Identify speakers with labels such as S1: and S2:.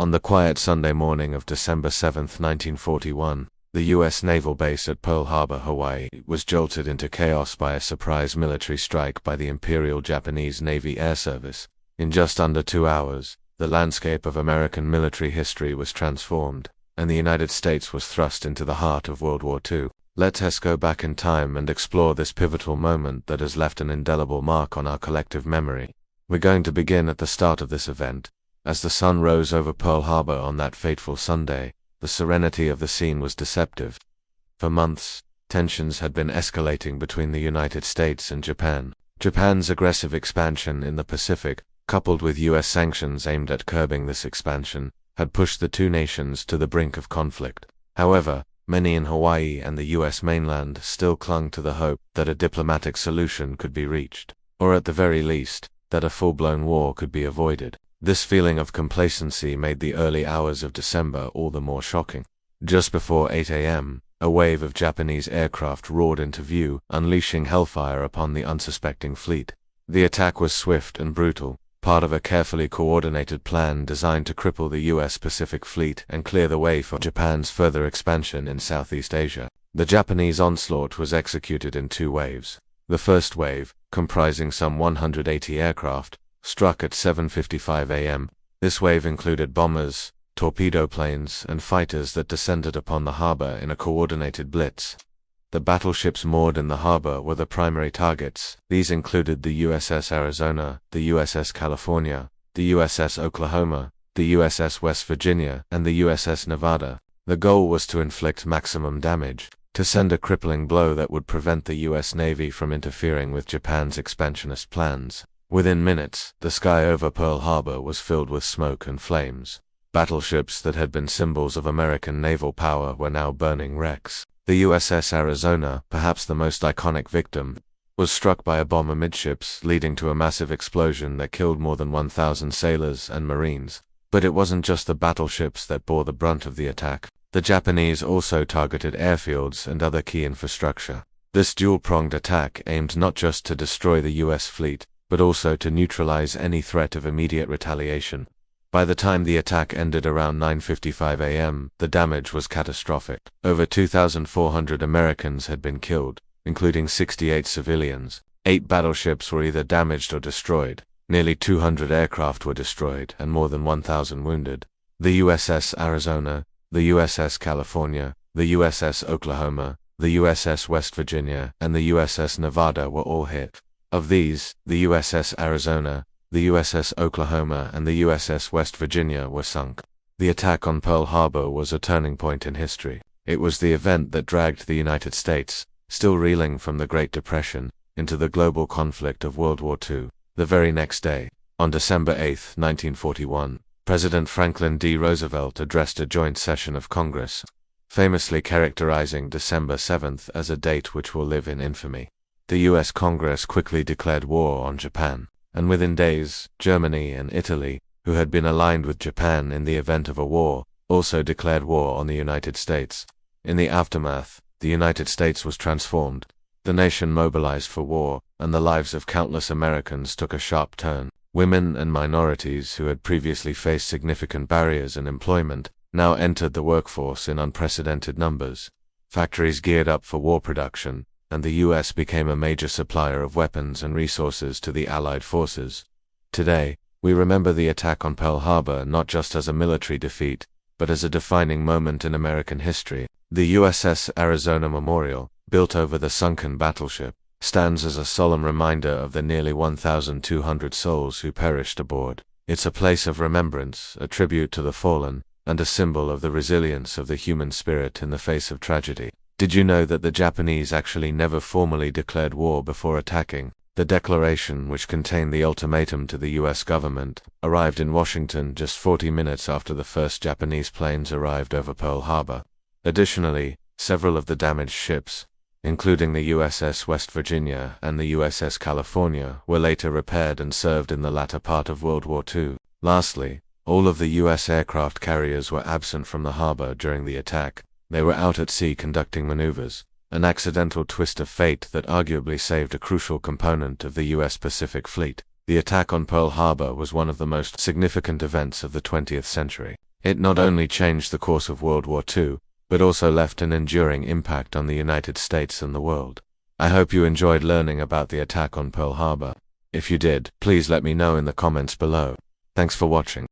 S1: On the quiet Sunday morning of December 7, 1941, the U.S. naval base at Pearl Harbor, Hawaii, was jolted into chaos by a surprise military strike by the Imperial Japanese Navy Air Service. In just under 2 hours, the landscape of American military history was transformed, and the United States was thrust into the heart of World War II. Let us go back in time and explore this pivotal moment that has left an indelible mark on our collective memory. We're going to begin at the start of this event. As the sun rose over Pearl Harbor on that fateful Sunday, the serenity of the scene was deceptive. For months, tensions had been escalating between the United States and Japan. Japan's aggressive expansion in the Pacific, coupled with U.S. sanctions aimed at curbing this expansion, had pushed the two nations to the brink of conflict. However, many in Hawaii and the U.S. mainland still clung to the hope that a diplomatic solution could be reached, or at the very least, that a full-blown war could be avoided. This feeling of complacency made the early hours of December all the more shocking. Just before 8 a.m., a wave of Japanese aircraft roared into view, unleashing hellfire upon the unsuspecting fleet. The attack was swift and brutal, part of a carefully coordinated plan designed to cripple the U.S. Pacific Fleet and clear the way for Japan's further expansion in Southeast Asia. The Japanese onslaught was executed in 2 waves. The first wave, comprising some 180 aircraft, struck at 7:55 a.m. This wave included bombers, torpedo planes, and fighters that descended upon the harbor in a coordinated blitz. The battleships moored in the harbor were the primary targets. These included the USS Arizona, the USS California, the USS Oklahoma, the USS West Virginia, and the USS Nevada. The goal was to inflict maximum damage, to send a crippling blow that would prevent the U.S. Navy from interfering with Japan's expansionist plans. Within minutes, the sky over Pearl Harbor was filled with smoke and flames. Battleships that had been symbols of American naval power were now burning wrecks. The USS Arizona, perhaps the most iconic victim, was struck by a bomb amidships, leading to a massive explosion that killed more than 1,000 sailors and Marines. But it wasn't just the battleships that bore the brunt of the attack. The Japanese also targeted airfields and other key infrastructure. This dual-pronged attack aimed not just to destroy the U.S. fleet, but also to neutralize any threat of immediate retaliation. By the time the attack ended around 9:55 a.m., the damage was catastrophic. Over 2,400 Americans had been killed, including 68 civilians. 8 battleships were either damaged or destroyed. Nearly 200 aircraft were destroyed, and more than 1,000 wounded. The USS Arizona, the USS California, the USS Oklahoma, the USS West Virginia, and the USS Nevada were all hit. Of these, the USS Arizona, the USS Oklahoma, and the USS West Virginia were sunk. The attack on Pearl Harbor was a turning point in history. It was the event that dragged the United States, still reeling from the Great Depression, into the global conflict of World War II. The very next day, on December 8, 1941, President Franklin D. Roosevelt addressed a joint session of Congress, famously characterizing December 7th as a date which will live in infamy. The U.S. Congress quickly declared war on Japan, and within days, Germany and Italy, who had been aligned with Japan in the event of a war, also declared war on the United States. In the aftermath, the United States was transformed. The nation mobilized for war, and the lives of countless Americans took a sharp turn. Women and minorities who had previously faced significant barriers in employment now entered the workforce in unprecedented numbers. Factories geared up for war production, and the U.S. became a major supplier of weapons and resources to the Allied forces. Today, we remember the attack on Pearl Harbor not just as a military defeat, but as a defining moment in American history. The USS Arizona Memorial, built over the sunken battleship, stands as a solemn reminder of the nearly 1,200 souls who perished aboard. It's a place of remembrance, a tribute to the fallen, and a symbol of the resilience of the human spirit in the face of tragedy. Did you know that the Japanese actually never formally declared war before attacking? The declaration, which contained the ultimatum to the U.S. government, arrived in Washington just 40 minutes after the first Japanese planes arrived over Pearl Harbor. Additionally, several of the damaged ships, including the USS West Virginia and the USS California, were later repaired and served in the latter part of World War II. Lastly, all of the U.S. aircraft carriers were absent from the harbor during the attack. They were out at sea conducting maneuvers, an accidental twist of fate that arguably saved a crucial component of the U.S. Pacific Fleet. The attack on Pearl Harbor was one of the most significant events of the 20th century. It not only changed the course of World War II, but also left an enduring impact on the United States and the world. I hope you enjoyed learning about the attack on Pearl Harbor. If you did, please let me know in the comments below. Thanks for watching.